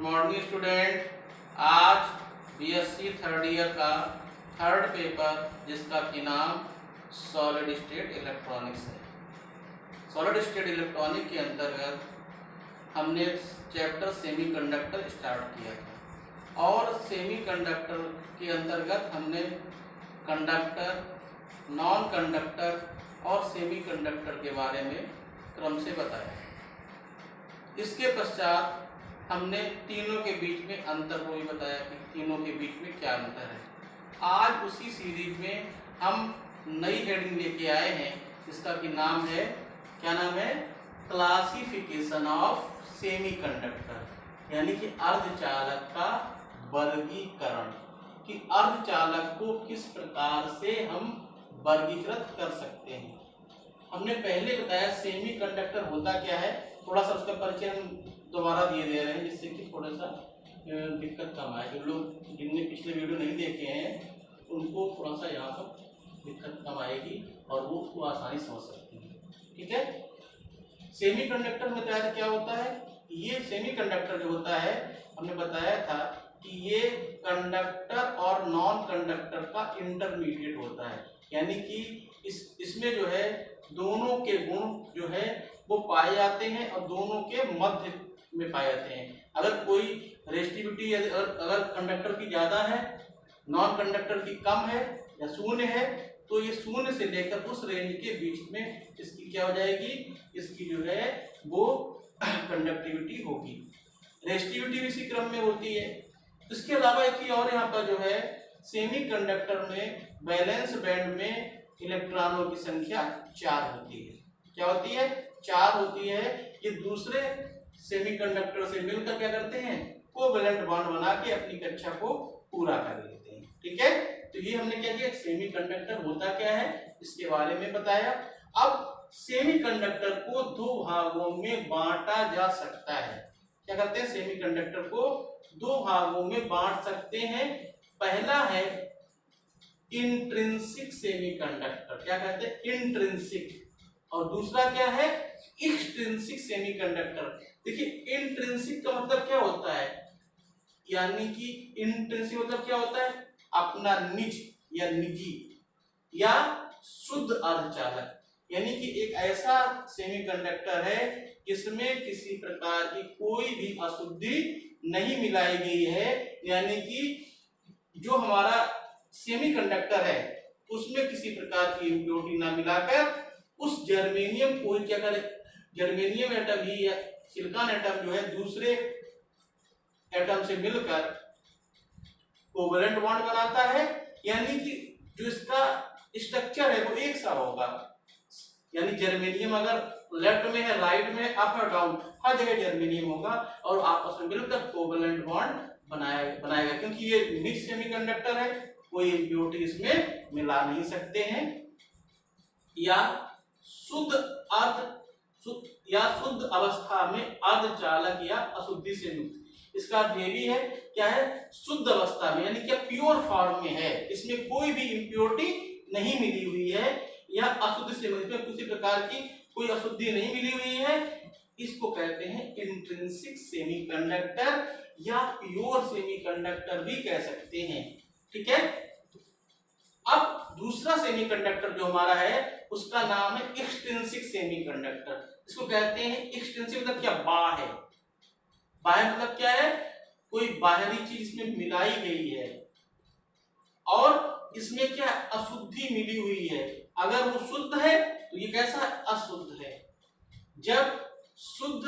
Morning student. आज BSc third year का third paper जिसका कि नाम सॉलिड स्टेट इलेक्ट्रॉनिक्स है। सॉलिड स्टेट इलेक्ट्रॉनिक के अंतर्गत हमने चैप्टर सेमीकंडक्टर स्टार्ट किया था और सेमीकंडक्टर के अंतर्गत हमने कंडक्टर, नॉन कंडक्टर और सेमीकंडक्टर के बारे में क्रम से बताया। इसके पश्चात हमने तीनों के बीच में अंतर को भी बताया कि तीनों के बीच में क्या अंतर है। आज उसी सीरीज में हम नई हेडिंग लेके आए हैं जिसका कि नाम है, क्या नाम है, क्लासिफिकेशन ऑफ सेमीकंडक्टर, यानी कि अर्धचालक का वर्गीकरण, कि अर्धचालक को किस प्रकार से हम वर्गीकृत कर सकते हैं। हमने पहले बताया सेमीकंडक्टर होता क्या है, थोड़ा सा उसका परिचय हम दोबारा दे रहे हैं जिससे कि थोड़ा सा दिक्कत कम आए। जो लोग जिनने पिछले वीडियो नहीं देखे हैं उनको थोड़ा सा यहाँ पर दिक्कत कम आएगी और वो उसको आसानी समझ सकते हैं। ठीक है, सेमीकंडक्टर में बताया क्या होता है। ये सेमीकंडक्टर जो होता है हमने बताया था कि ये कंडक्टर और नॉन कंडक्टर का इंटरमीडिएट होता है, यानी कि इसमें जो है दोनों के गुण जो है वो पाए जाते हैं और दोनों के मध्य में पाए जाते हैं। अगर कोई रेजिस्टिविटी अगर कंडक्टर की ज़्यादा है, नॉन कंडक्टर की कम है या शून्य है, तो ये शून्य से लेकर उस रेंज के बीच में इसकी क्या हो जाएगी, इसकी जो है वो कंडक्टिविटी होगी। रेजिस्टिविटी भी इसी क्रम में होती है। इसके अलावा एक और यहाँ पर जो है सेमीकंडक्टर में वैलेंस बैंड में इलेक्ट्रॉनों की संख्या 4 होती है। क्या होती है, 4 होती है। ये दूसरे सेमीकंडक्टर से मिलकर क्या करते हैं, कोवैलेंट बॉन्ड बना के अपनी कक्षा को पूरा कर लेते हैं। ठीक है, तो ये हमने क्या किया, सेमीकंडक्टर होता क्या है इसके बारे में बताया। अब सेमीकंडक्टर को दो भागों में बांटा जा सकता है। क्या करते हैं, सेमीकंडक्टर को दो भागों में बांट सकते हैं। पहला है इंट्रिंसिक सेमीकंडक्टर, क्या कहते हैं, इंट्रिंसिक, और दूसरा क्या है, एक्सट्रिंसिक सेमीकंडक्टर। देखिए इंट्रिंसिक का मतलब क्या होता है, यानी कि इंट्रिंसिक मतलब क्या होता है, अपना निज या निजी या शुद्ध अर्धचालक, यानी कि एक ऐसा सेमीकंडक्टर है जिसमें किसी प्रकार की कोई भी अशुद्धि नहीं मिलाई गई है, यानी कि जो हमारा सेमीकंडक्टर है उसमें किसी प्रकार की इम्प्योरिटी ना मिलाकर उस जर्मेनियम को क्या करे, जर्मेनियम एटम ही या सिलिकॉन एटम जो है दूसरे एटम से मिलकर कोवैलेंट बॉन्ड बनाता है, यानी कि जो इसका स्ट्रक्चर है वो एक सा होगा। यानी जर्मेनियम अगर लेफ्ट में है, राइट में, अप और डाउन, हर जगह जर्मेनियम होगा और आपस में मिलकर कोवैलेंट बॉन्ड बनाएगा। क्योंकि ये मिक्स सेमीकंडक्टर है, कोई इम्प्योरिटी इसमें मिला नहीं सकते हैं। या शुद्ध अवस्था में अर्धचालक या अशुद्धि से मुक्त। इसका अर्थ ये भी है, क्या है, शुद्ध अवस्था में, यानी कि प्योर फॉर्म में है, इसमें कोई भी इम्प्योरिटी नहीं मिली हुई है, या अशुद्ध से मुक्त, इसमें किसी प्रकार की कोई अशुद्धि नहीं मिली हुई है, इसको कहते हैं इंट्रिंसिक सेमीकंडक्टर या प्योर सेमीकंडक्टर भी कह सकते हैं। ठीक है, अब दूसरा सेमीकंडक्टर जो हमारा है उसका नाम है एक्सट्रिंसिक सेमीकंडक्टर। इसको कहते हैं एक्सट्रिंसिक मतलब क्या, बाह्य। बाह्य मतलब क्या है, कोई बाहरी चीज इसमें मिलाई गई है और इसमें क्या अशुद्धि मिली हुई है। अगर वो शुद्ध है तो ये कैसा अशुद्ध है। जब शुद्ध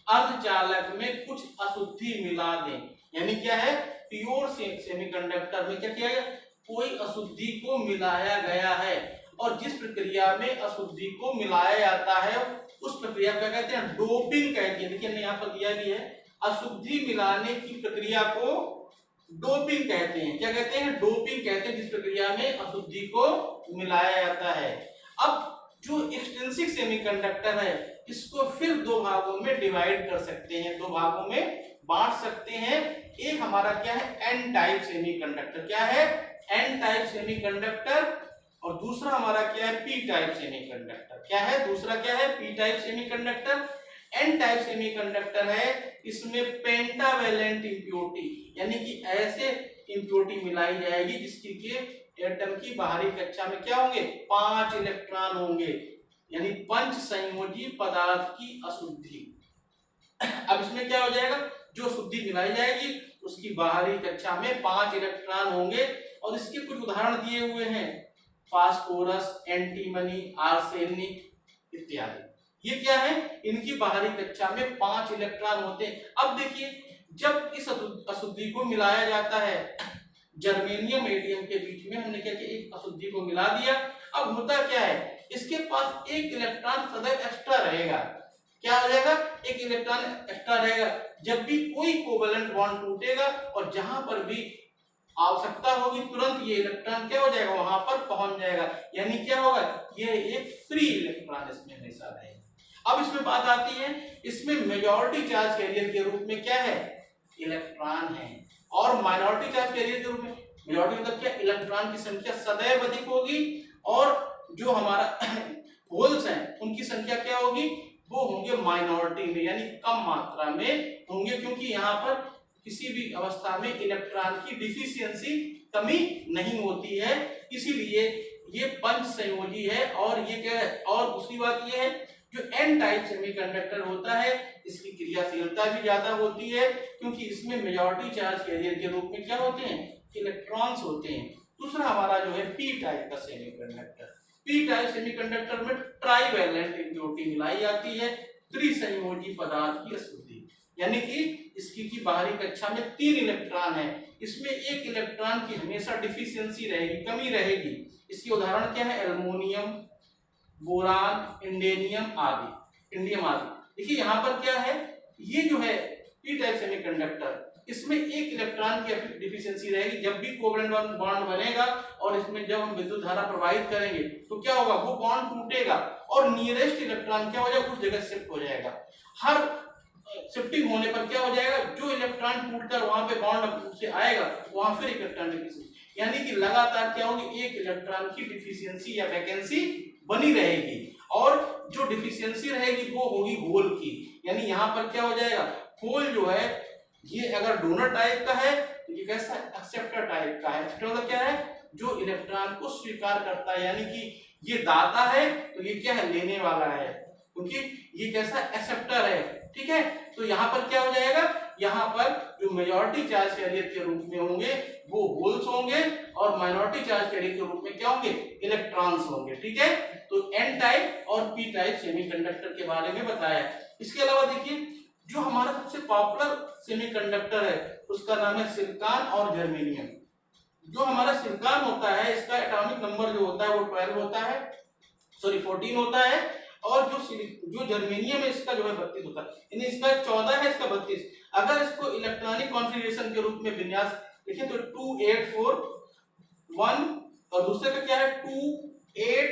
अर्धचालक में कुछ अशुद्धि मिला दें, यानी क्या है, प्योर सेमीकंडक्टर में क्या किया गया, कोई अशुद्धि को मिलाया गया है, और जिस प्रक्रिया में अशुद्धि को मिलाया जाता है उस प्रक्रिया को कहते हैं डोपिंग कहते हैं। देखिए यहाँ पर दिया भी है, अशुद्धि मिलाने की प्रक्रिया को डोपिंग कहते हैं। क्या कहते हैं, डोपिंग कहते हैं जिस प्रक्रिया में अशुद्धि को मिलाया जाता है। अब जो एक्सट्रिंसिक सेमीकंडक्टर है इसको फिर दो भागों में डिवाइड कर सकते हैं, दो भागों में बांट सकते हैं। एक हमारा क्या है, एन टाइप सेमीकंडक्टर, क्या है, एन टाइप सेमीकंडक्टर, और दूसरा हमारा क्या है, पी टाइप सेमीकंडक्टर। क्या है, दूसरा क्या है, P type semiconductor. N type semiconductor है, इसमें पेंटावेलेंट इंप्योरिटी यानी कि ऐसे इंप्योरिटी मिलाई जाएगी जिसकी के एटम की बाहरी कक्षा में क्या होंगे 5 इलेक्ट्रॉन होंगे, यानी पंच संयोजी पदार्थ की अशुद्धि। अब इसमें क्या हो जाएगा, जो शुद्धि मिलाई जाएगी उसकी बाहरी कक्षा में 5 इलेक्ट्रॉन होंगे और इसके कुछ उदाहरण दिए हुए हैं, फास्फोरस, एंटीमनी, आर्सेनिक इत्यादि। ये क्या है, इनकी बाहरी कक्षा में 5 इलेक्ट्रॉन होते हैं। अब देखिए जब इस अशुद्धि को मिलाया जाता है जर्मेनियम मेडियम के बीच में, हमने क्या किया एक अशुद्धि को मिला दिया। अब होता क्या है, इसके पास एक इलेक्ट्रॉन सदैव एक्स्ट्रा रहेगा। क्या हो जाएगा, एक इलेक्ट्रॉन एक्स्ट्रा रहेगा। जब भी कोई कोवेलेंट बॉन्ड टूटेगा और जहां पर भी आवश्यकता होगी तुरंत ये इलेक्ट्रॉन क्या हो जाएगा, वहां पर पहुंच जाएगा, यानी क्या होगा, ये एक फ्री इलेक्ट्रॉन इसमें हमेशा रहेगा। अब इसमें बात आती है, इसमें मेजॉरिटी चार्ज कैरियर के रूप में क्या है, इलेक्ट्रॉन है, और माइनॉरिटी चार्ज कैरियर के रूप में, मेजॉरिटी मतलब क्या, इलेक्ट्रॉन की संख्या सदैव अधिक होगी और जो हमारा होल्स हैं उनकी संख्या क्या होगी, वो होंगे माइनॉरिटी में, यानी कम मात्रा में होंगे, क्योंकि यहाँ पर किसी भी अवस्था में इलेक्ट्रॉन की डिफिशियंसी कमी नहीं होती है, इसीलिए ये पंच संयोजी है। और ये क्या है, और दूसरी बात ये है, जो एन टाइप सेमीकंडक्टर होता है इसकी क्रियाशीलता भी ज्यादा होती है, क्योंकि इसमें मेजॉरिटी चार्ज कैरियर के रूप में क्या होते हैं, इलेक्ट्रॉन्स होते हैं। दूसरा हमारा जो है पी टाइप का सेमीकंडक्टर, पी टाइप सेमीकंडक्टर में ट्राइवेलेंट इंप्योरिटी मिलाई जाती है, त्रिसंयोजी पदार्थ की अशुद्धि, यानी कि इसकी की बाहरी कक्षा में 3 इलेक्ट्रॉन है, इसमें एक इलेक्ट्रॉन की हमेशा डिफिशियंसी रहेगी, कमी रहेगी। इसके उदाहरण क्या है, एल्युमिनियम, बोरान, इंडियम आदि। देखिए यहाँ पर क्या है, ये जो है पी टाइप सेमीकंडक्टर, इसमें एक इलेक्ट्रॉन की डिफिशियंसी रहेगी। जब भी कोवेलेंट बॉन्ड बनेगा और इसमें जब हम विद्युत धारा प्रवाहित करेंगे तो क्या होगा, वो बॉन्ड टूटेगा और नियरेस्ट इलेक्ट्रॉन क्या हो जाएगा, उस जगह शिफ्ट हो जाएगा। हर शिफ्टिंग होने पर क्या हो जाएगा, जो इलेक्ट्रॉन टूटकर वहां पे बॉन्ड से आएगा वहां फिर इलेक्ट्रॉन डिफिशियंसी, यानी कि लगातार क्या होगी, एक इलेक्ट्रॉन की डिफिशियंसी या वैकेंसी बनी रहेगी, और जो डिफिशियंसी रहेगी वो होगी होल की, यानी यहाँ पर क्या हो जाएगा, होल जो है ये अगर डोनर टाइप का है तो ये कैसा एक्सेप्टर टाइप का है। एक्सेप्टर मतलब क्या है, जो इलेक्ट्रॉन को स्वीकार करता है, यानी कि ये दाता है तो ये क्या है, लेने वाला है, क्योंकि ये कैसा एक्सेप्टर है, ठीक है। तो यहाँ पर क्या हो जाएगा, यहाँ पर जो मेजॉरिटी चार्ज कैरियर के रूप में होंगे वो होल्स होंगे और माइनॉरिटी चार्ज कैरियर के रूप में क्या होंगे, इलेक्ट्रॉन्स होंगे, ठीक है। तो एन टाइप और पी टाइप सेमीकंडक्टर के बारे में बताया। इसके अलावा देखिए जो हमारा सबसे पॉपुलर सेमीकंडक्टर है उसका नाम है सिलिकॉन और जर्मेनियम। जो हमारा सिलिकॉन होता है इसका एटॉमिक नंबर जो होता है वो 12 होता है, सॉरी 14 होता है, और जो जर्मेनियम है इसका जो है 32 होता है, यानी इसका 14 है, इसका 32। अगर इसको इलेक्ट्रॉनिक कॉन्फ़िगरेशन के रूप में विन्यास लिखें तो 2 8 4 1 और दूसरे का क्या है 2 8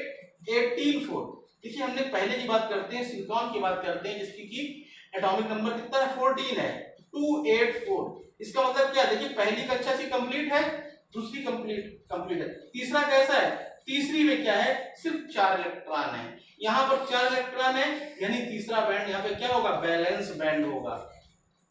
18 4। देखिए हमने पहले की बात करते हैं, सिलिकॉन की बात करते हैं जिसकी की एटॉमिक नंबर कितना है 14 है, 284। इसका मतलब क्या है, देखिए पहली कक्षा से कंप्लीट है, दूसरी कंप्लीट है, तीसरा कैसा है, तीसरी में क्या है सिर्फ 4 इलेक्ट्रॉन है, यहाँ पर 4 इलेक्ट्रॉन है, यानी तीसरा बैंड यहाँ पे क्या होगा, बैलेंस बैंड होगा।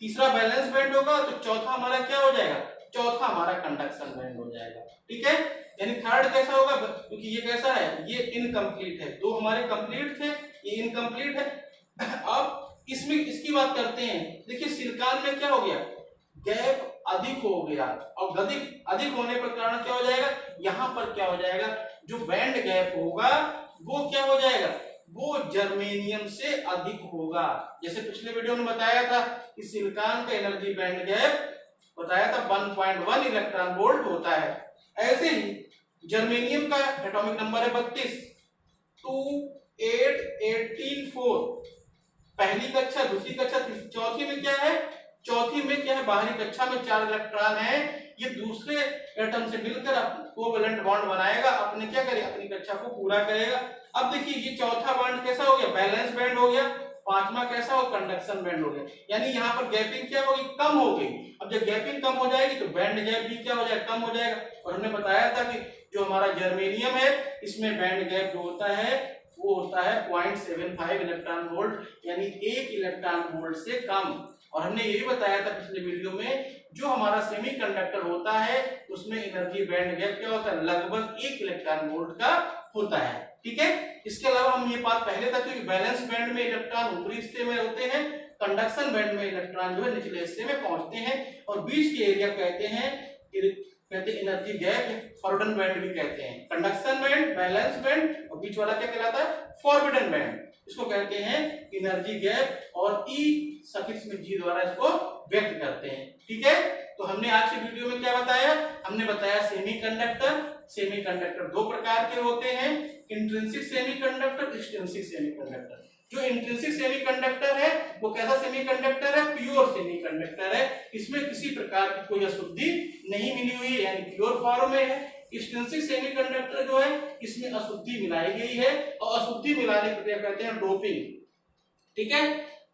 तीसरा बैलेंस बैंड होगा तो चौथा हमारा क्या हो जाएगा, चौथा हमारा कंडक्शन बैंड हो जाएगा, ठीक है। यानी थर्ड कैसा होगा, क्योंकि ये कैसा है, ये इनकम्प्लीट है, 2 हमारे कंप्लीट थे, ये इनकम्प्लीट है। अब इसमें इसकी बात करते हैं, देखिए सिलिकॉन में क्या हो गया, गैप अधिक हो गया, और अधिक होने पर कारण क्या हो जाएगा, यहाँ पर क्या हो जाएगा, जो बैंड गैप होगा वो क्या हो जाएगा, वो जर्मेनियम से अधिक होगा। जैसे पिछले वीडियो में बताया था कि सिलिकॉन का एनर्जी बैंड गैप बताया था 1.1 इलेक्ट्रॉन वोल्ट होता है, ऐसे ही जर्मेनियम का एटॉमिक नंबर है 32, 2 8 18 4। पहली कक्षा, दूसरी कक्षा, चौथी में क्या है, चौथी में क्या है, बाहरी कक्षा में 4 इलेक्ट्रॉन है, ये दूसरे एटम से मिलकर कोवेलेंट बॉन्ड बनाएगा, अपने क्या करेगा, अपनी कक्षा को पूरा करेगा। अब देखिए ये चौथा बॉन्ड कैसा हो गया, बैलेंस बैंड हो गया, पांचवा कैसा हो, कंडक्शन बैंड हो गया, यानी यहाँ पर गैपिंग क्या होगी, कम हो गई। अब जब गैपिंग कम हो जाएगी तो बैंड गैप भी क्या हो जाएगा, कम हो जाएगा। और हमने बताया था कि जो हमारा जर्मेनियम है इसमें बैंड गैप जो होता है वो होता है 0.75 इलेक्ट्रॉन वोल्ट, यानी 1 इलेक्ट्रॉन वोल्ट से कम। और हमने ये भी बताया था पिछले वीडियो में, जो हमारा सेमीकंडक्टर होता है उसमें एनर्जी बैंड गैप क्या होता है, लगभग 1 इलेक्ट्रॉन वोल्ट का होता है। ठीक है, इसके अलावा हम ये बात पहले तक, क्योंकि बैलेंस बैंड में इलेक्ट्रॉन ऊपरी हिस्से में होते हैं, कंडक्शन बैंड में इलेक्ट्रॉन जो है निचले हिस्से में पहुंचते हैं, और बीच के एरिया कहते हैं एनर्जी गैप, फॉरवर्डन बैंड भी कहते हैं। कंडक्शन बैंड, बैलेंस बैंड, और बीच वाला क्या कहलाता है, फॉरवर्डन बैंड, इसको कहते हैं एनर्जी गैप, और ई सफिक्स में जी द्वारा इसको व्यक्त करते हैं। ठीक है, तो हमने आज की वीडियो में क्या बताया, हमने बताया सेमीकंडक्टर दो प्रकार के होते हैं, इंट्रिंसिक सेमीकंडक्टर, एक्सट्रिंसिक सेमीकंडक्टर। जो इंट्रिंसिक सेमीकंडक्टर है वो कैसा सेमीकंडक्टर है, प्योर सेमीकंडक्टर है, इसमें किसी प्रकार की कोई अशुद्धि नहीं मिली हुई है, यानी प्योर फॉर्म में है। एक्सट्रिंसिक सेमीकंडक्टर जो है इसमें अशुद्धि मिलाई गई है, और अशुद्धि मिलाने की क्रिया कहते हैं डोपिंग। ठीक है,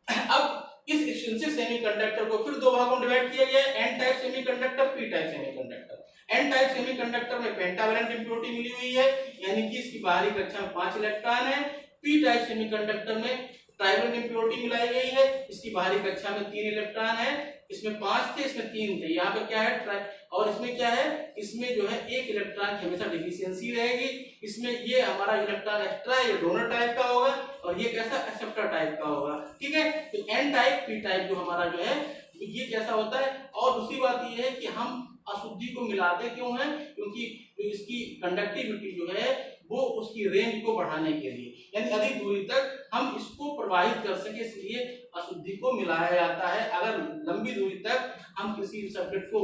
अब इस एक्सट्रिंसिक सेमीकंडक्टर को फिर दो भागों में डिवाइड किया गया है, N type semiconductor, P type semiconductor. N type semiconductor में पेंटावैलेंट इंप्योरिटी मिली हुई है, यानी कि इसकी बाहरी कक्षा में 5 इलेक्ट्रॉन है। पी टाइप सेमीकंडक्टर में ट्राइवैलेंट इंप्योरिटी मिलाई गई है, इसकी बाहरी कक्षा में 3 इलेक्ट्रॉन है, इसमें 5 थे, इसमें 3 थे। यहाँ पे क्या है, और इसमें क्या है, इसमें जो है 1 इलेक्ट्रॉन की हमेशा डिफिशियंसी रहेगी। इसमें ये हमारा इलेक्ट्रॉन एक्स्ट्रा है, ये डोनर टाइप का होगा, और ये कैसा, एक्सेप्टर टाइप का होगा। ठीक है, तो एन टाइप, पी टाइप जो हमारा जो है ये कैसा होता है। और दूसरी बात ये है कि हम अशुद्धि को मिलाते क्यों हैं, क्योंकि इसकी कंडक्टिविटी जो है वो उसकी रेंज को बढ़ाने के लिए, यानी अधिक दूरी तक हम इसको प्रवाहित कर सके, इसलिए अशुद्धि को मिलाया जाता है। अगर लंबी दूरी तक हम किसी सब्जेक्ट को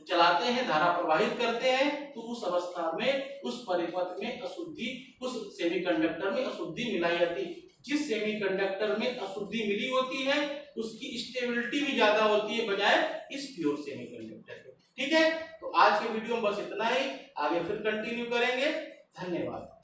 चलाते हैं, धारा प्रवाहित करते हैं, तो उस अवस्था में, उस परिपथ में अशुद्धि, उस सेमीकंडक्टर में अशुद्धि मिलाई जाती है। जिस सेमीकंडक्टर में अशुद्धि मिली होती है उसकी स्टेबिलिटी भी ज्यादा होती है बजाय इस प्योर सेमीकंडक्टर के। ठीक है, तो आज के वीडियो में बस इतना ही, आगे फिर कंटिन्यू करेंगे। धन्यवाद।